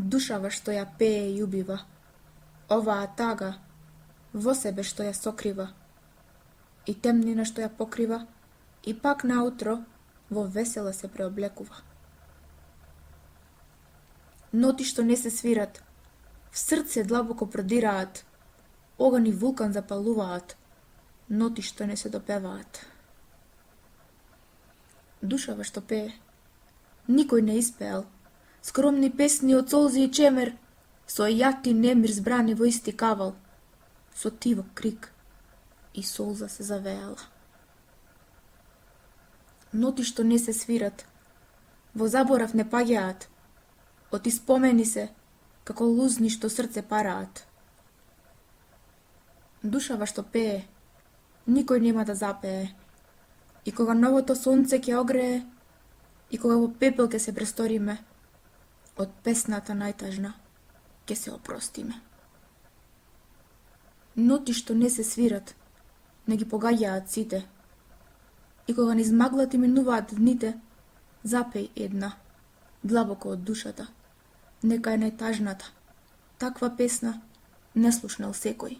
Душава што ја пее и убива, оваа тага во себе што ја сокрива, и темнина што ја покрива, и пак наутро во весела се преоблекува. Ноти што не се свират, в срце длабоко продираат, оган и вулкан запалуваат, ноти што не се допеваат. Душава што пее, никој не испеал, скромни песни од солзи и чемер, со јат и немир збрани во исти кавал, со тивок крик и солза се завеала. Ноти што не се свират, во заборав не паѓаат, од испомени се, како лузни што срце параат. Душава што пее, никој нема да запее, и кога новото сонце ќе огрее, и кога во пепел ќе се престориме, од песната најтажна ќе се опростиме. Ноти што не се свират, не ги погаѓаат сите, и кога низ маглата минуваат дните, запеј една, длабоко од душата, нека е најтажната, таква песна не слушнал секој.